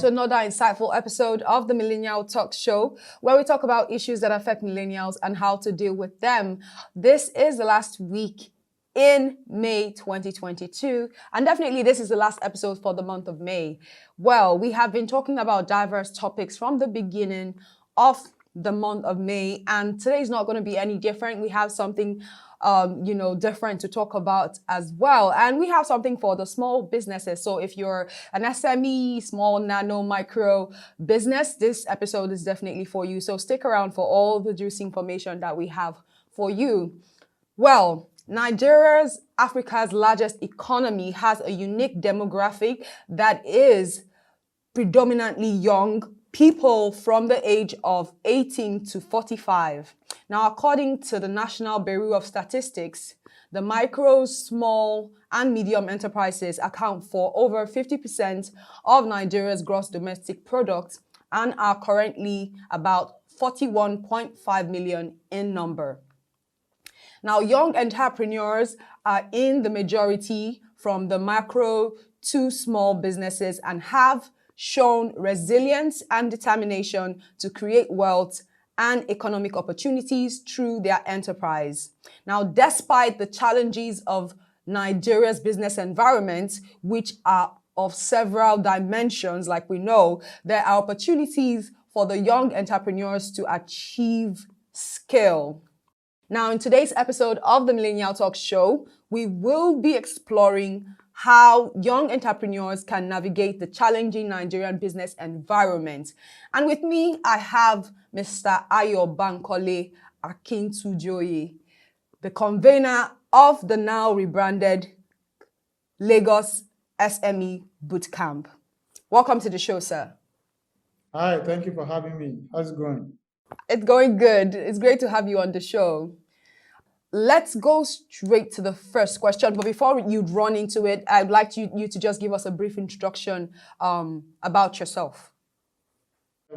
to another insightful episode of the Millennial Talk Show, where we talk about issues that affect millennials and how to deal with them. This is the last week in May 2022, and definitely this is the last episode for the month of May. Well, we have been talking about diverse topics from the beginning of the month of May, and today is not going to be any different. We have something different to talk about as well. And we have something for the small businesses. So if you're an SME, small, nano, micro business, this episode is definitely for you. So stick around for all the juicy information that we have for you. Well, Nigeria's Africa's largest economy has a unique demographic that is predominantly young people from the age of 18 to 45. Now, according to the National Bureau of Statistics, the micro, small, and medium enterprises account for over 50% of Nigeria's gross domestic product and are currently about 41.5 million in number. Now, young entrepreneurs are in the majority from the macro to small businesses and have shown resilience and determination to create wealth and economic opportunities through their enterprise. Now, despite the challenges of Nigeria's business environment, which are of several dimensions, like we know, there are opportunities for the young entrepreneurs to achieve scale. Now, in today's episode of the Millennial Talk Show, we will be exploring how young entrepreneurs can navigate the challenging Nigerian business environment. And with me, I have Mr. Bankole Akintujoye, the convener of the now rebranded Lagos SME Bootcamp. Welcome to the show, sir. Hi, thank you for having me. How's it going? It's going good. It's great to have you on the show. Let's go straight to the first question. But before you run into it, I'd like you to just give us a brief introduction about yourself.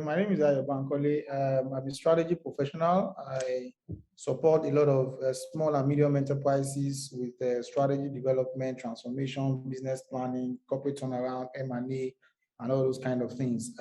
My name is Bankole. I'm a strategy professional. I support a lot of small and medium enterprises with strategy development, transformation, business planning, corporate turnaround, M&A, and all those kind of things.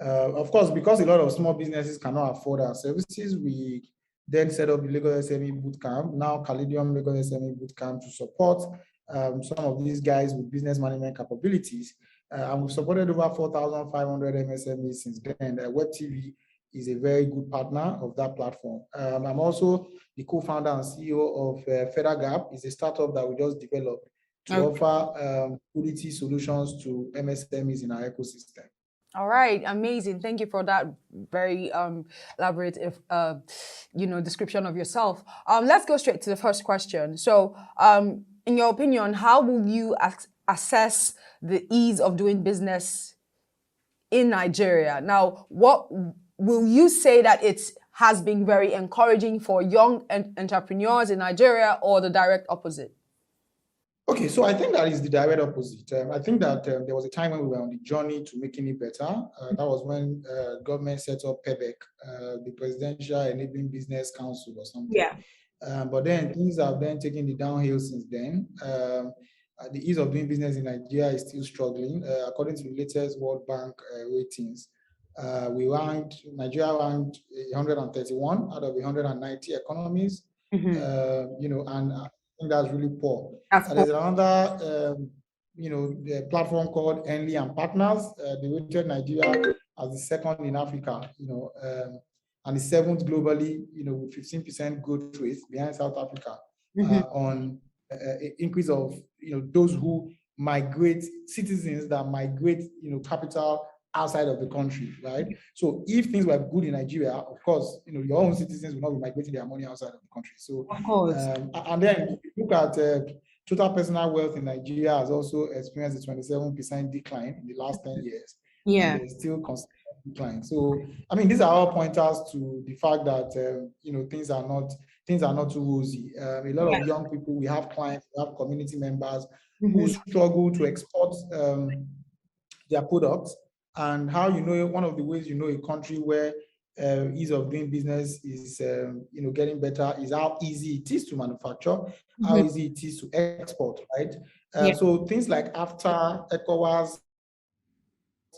Of course, because a lot of small businesses cannot afford our services, we then set up the Lagos SME Bootcamp, now Caladium Lagos SME Bootcamp, to support some of these guys with business management capabilities. And we've supported over 4,500 MSMEs since then. Web TV is a very good partner of that platform. I'm also the co-founder and CEO of FeatherGap. It's a startup that we just developed to offer liquidity solutions to MSMEs in our ecosystem. All right, amazing. Thank you for that very elaborate, description of yourself. Let's go straight to the first question. So, in your opinion, how will you assess the ease of doing business in Nigeria? Now, what will you say that it has been very encouraging for young entrepreneurs in Nigeria, or the direct opposite? Okay, so I think that is the direct opposite. I think that there was a time when we were on the journey to making it better. That was when government set up PEBEC, the Presidential Enabling Business Council or something. Yeah. But then things have then taken the downhill since then. The ease of doing business in Nigeria is still struggling. According to the latest World Bank ratings, Nigeria ranked 131 out of 190 economies. And I think that's really poor. There's another, the platform called Enly and Partners. They rated Nigeria as the second in Africa, and the seventh globally, with 15% growth rate behind South Africa on increase of, those who migrate, citizens that migrate, capital outside of the country, right? So if things were good in Nigeria, of course, your own citizens will not be migrating their money outside of the country. So, of course. And then if you look at total personal wealth in Nigeria has also experienced a 27% decline in the last 10 years. Yeah. And there's still constant decline. So, I mean, these are all pointers to the fact that, things are not too rosy. A lot of young people, we have clients, we have community members who struggle to export their products. And how one of the ways a country where ease of doing business is getting better is how easy it is to manufacture, how easy it is to export, right? So things like AFTA, ECOWAS,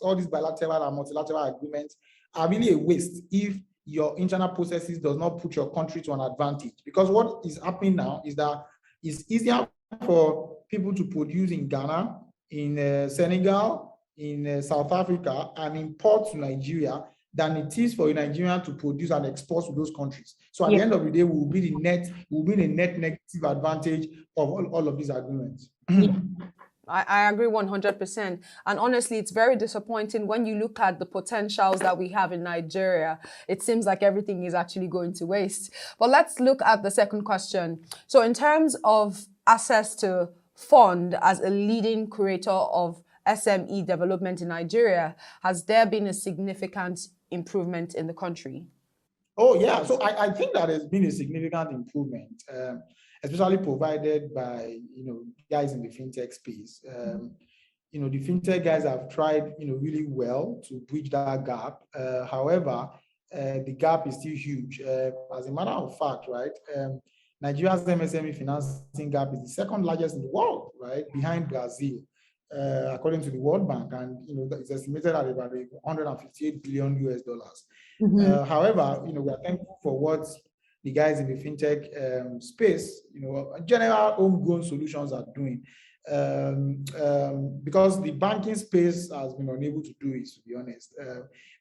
all these bilateral and multilateral agreements are really a waste if your internal processes does not put your country to an advantage. Because what is happening now is that it's easier for people to produce in Ghana, in Senegal, in South Africa, and import to Nigeria than it is for a Nigerian to produce and export to those countries. So at the end of the day, we'll be the net negative advantage of all of these agreements. Yeah. I agree 100%. And honestly, it's very disappointing when you look at the potentials that we have in Nigeria. It seems like everything is actually going to waste. But let's look at the second question. So in terms of access to fund as a leading creator of SME development in Nigeria, has there been a significant improvement in the country? Oh, yeah. So I think that has been a significant improvement, especially provided by, guys in the fintech space. The fintech guys have tried, really well to bridge that gap. However, the gap is still huge. As a matter of fact, right, Nigeria's MSME financing gap is the second largest in the world, right, behind Brazil, according to the World Bank, and it's estimated at about 158 billion US dollars. However, we are thankful for what the guys in the fintech space, general homegrown solutions are doing. Because the banking space has been unable to do it, to be honest.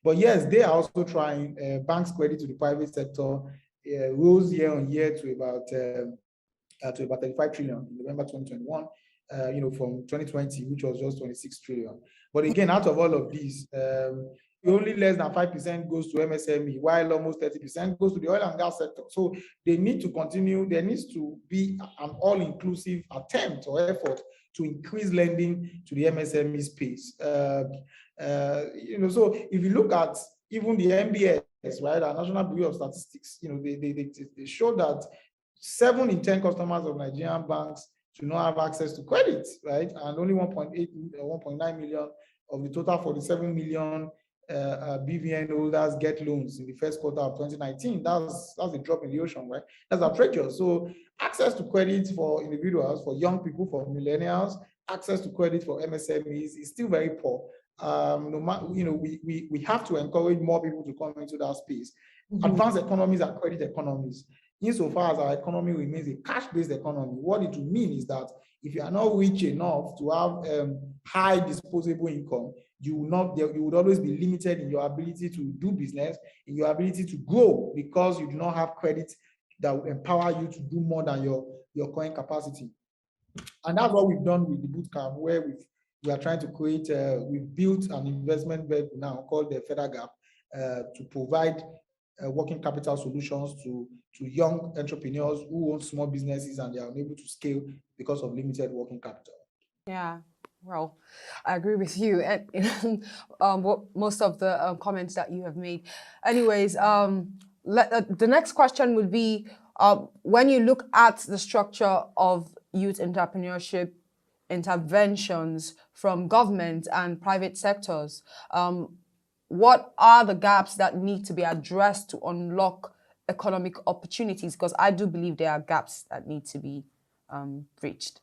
But yes, they are also trying. Banks credit to the private sector rose year on year to about 35 trillion in November 2021. From 2020, which was just 26 trillion. But again, out of all of these, only less than 5% goes to MSME, while almost 30% goes to the oil and gas sector. So they need to continue. There needs to be an all-inclusive attempt or effort to increase lending to the MSME space. So if you look at even the NBS, right, our National Bureau of Statistics, they show that 7 in 10 customers of Nigerian banks do not have access to credit, right? And only 1.8, 1.9 million of the total 47 million BVN holders get loans in the first quarter of 2019. That's a drop in the ocean, right? That's outrageous. So access to credit for individuals, for young people, for millennials, access to credit for MSMEs is still very poor. We have to encourage more people to come into that space. Advanced economies are credit economies. Insofar as our economy remains a cash-based economy, what it will mean is that if you are not rich enough to have high disposable income, you would always be limited in your ability to do business, in your ability to grow, because you do not have credit that will empower you to do more than your current capacity. And that's what we've done with the bootcamp, where we are trying to create, we've built an investment vehicle now called the Federal Gap to provide working capital solutions to young entrepreneurs who own small businesses and they are unable to scale because of limited working capital. Yeah, well, I agree with you and most of the comments that you have made. Anyways, the next question would be, when you look at the structure of youth entrepreneurship interventions from government and private sectors, what are the gaps that need to be addressed to unlock economic opportunities? Because I do believe there are gaps that need to be breached.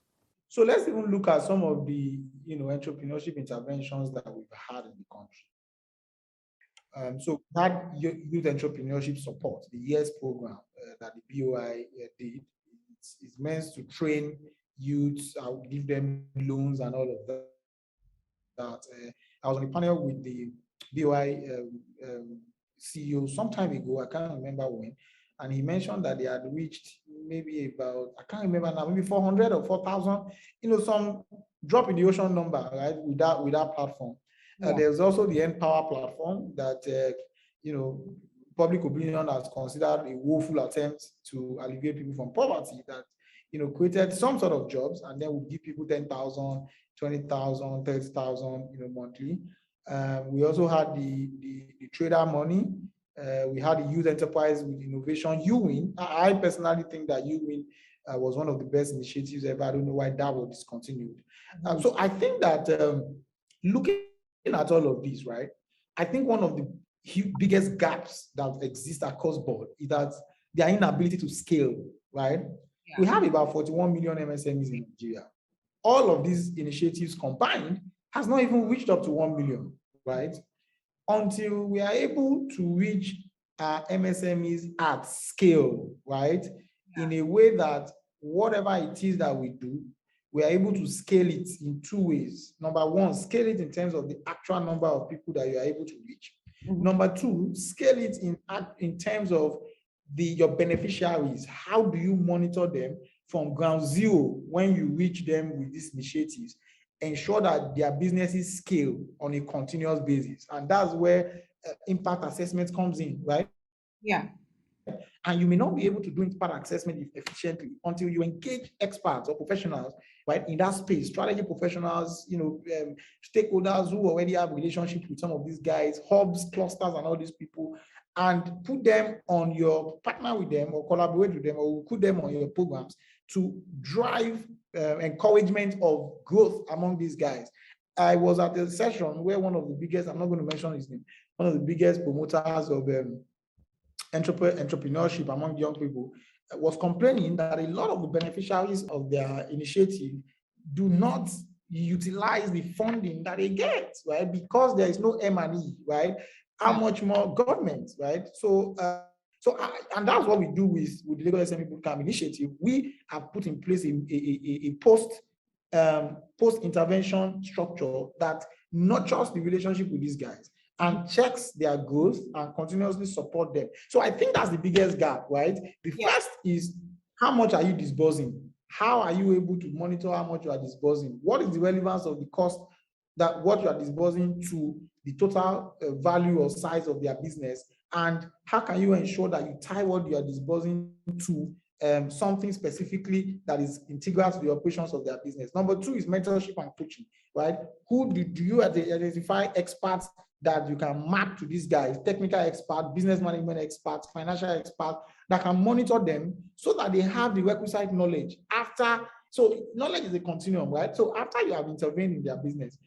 So let's even look at some of the entrepreneurship interventions that we've had in the country. So we had youth entrepreneurship support, the YES program that the BOI did. It's meant to train youths, give them loans and all of that. I was on a panel with the BOI CEO some time ago, I can't remember when, and he mentioned that they had reached maybe about, I can't remember now, maybe 400 or 4,000, some drop in the ocean number, right, with that platform. Yeah. There's also the Empower platform that, public opinion has considered a woeful attempt to alleviate people from poverty, that, created some sort of jobs and then would give people 10,000, 20,000, 30,000, monthly. We also had the trader money. We had the youth enterprise with innovation. UWIN. I personally think that UWIN was one of the best initiatives ever. I don't know why that was discontinued. So I think that looking at all of these, right, I think one of the biggest gaps that exist across board is that their inability to scale, right? Yeah. We have about 41 million MSMEs in Nigeria. All of these initiatives combined has not even reached up to 1 million, right? Until we are able to reach our MSMEs at scale, right? In a way that whatever it is that we do, we are able to scale it in two ways. Number one, scale it in terms of the actual number of people that you are able to reach. Number two, scale it in terms of your beneficiaries. How do you monitor them from ground zero when you reach them with these initiatives? Ensure that their businesses scale on a continuous basis. And that's where impact assessment comes in, right? Yeah. And you may not be able to do impact assessment efficiently until you engage experts or professionals, right, in that space, strategy professionals, stakeholders who already have relationships with some of these guys, hubs, clusters, and all these people, and put them on your partner with them or collaborate with them or put them on your programs to drive encouragement of growth among these guys. I was at a session where one of the biggest, I'm not going to mention his name, one of the biggest promoters of entrepreneurship among young people was complaining that a lot of the beneficiaries of their initiative do not utilize the funding that they get, right? Because there is no M&E, right? How much more government, right? And that's what we do with the Lagos SME Bootcamp initiative. We have put in place a post-intervention structure that nurtures the relationship with these guys and checks their growth and continuously support them. So I think that's the biggest gap, right? The first is, how much are you disbursing? How are you able to monitor how much you are disbursing? What is the relevance of the cost that what you are disbursing to the total value or size of their business? And how can you ensure that you tie what you are disbursing to something specifically that is integral to the operations of their business? Number two is mentorship and coaching, right? Who do you identify experts that you can map to these guys, technical experts, business management experts, financial experts, that can monitor them so that they have the requisite knowledge so knowledge is a continuum, right? So after you have intervened in their business,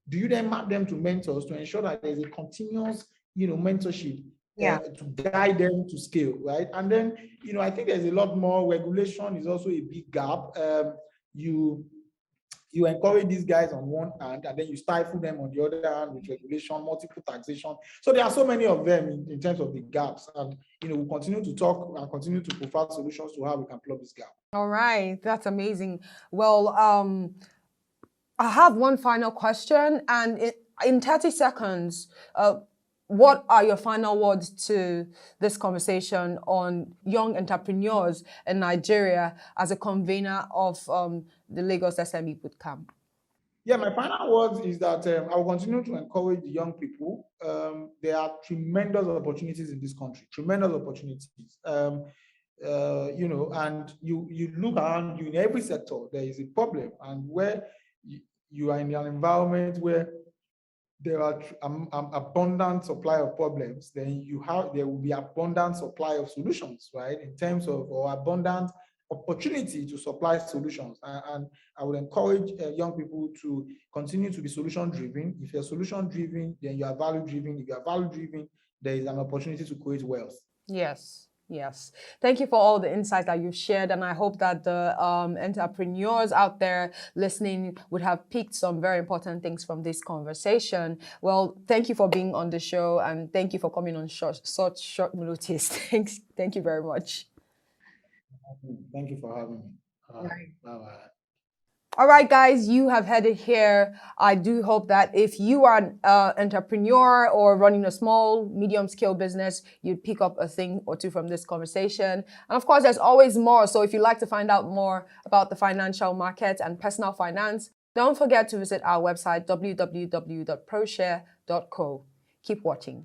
do you then map them to mentors to ensure that there's a continuous, mentorship to guide them to scale, right? And then, I think there's a lot more. Regulation is also a big gap. You encourage these guys on one hand, and then you stifle them on the other hand with regulation, multiple taxation. So there are so many of them in terms of the gaps. And we'll continue to talk and continue to provide solutions to how we can plug this gap. All right, that's amazing. Well, I have one final question, and in 30 seconds, what are your final words to this conversation on young entrepreneurs in Nigeria as a convener of the Lagos SME Bootcamp? Yeah, my final words is that I will continue to encourage the young people. There are tremendous opportunities in this country, tremendous opportunities. And you look around you in every sector, there is a problem. And where you are in an environment where there are abundant supply of problems, then there will be abundant supply of solutions, right? In terms of, or abundant opportunity to supply solutions. And I would encourage young people to continue to be solution driven. If you're solution driven, then you are value driven. If you are value driven, there is an opportunity to create wealth. Yes. Yes. Thank you for all the insights that you've shared. And I hope that the entrepreneurs out there listening would have picked some very important things from this conversation. Well, thank you for being on the show, and thank you for coming on such short notice. Thank you very much. Thank you for having me. Bye-bye. All right, guys, you have heard it here. I do hope that if you are an entrepreneur or running a small, medium scale business, you'd pick up a thing or two from this conversation. And of course, there's always more. So if you'd like to find out more about the financial market and personal finance, don't forget to visit our website, www.proshare.co. Keep watching.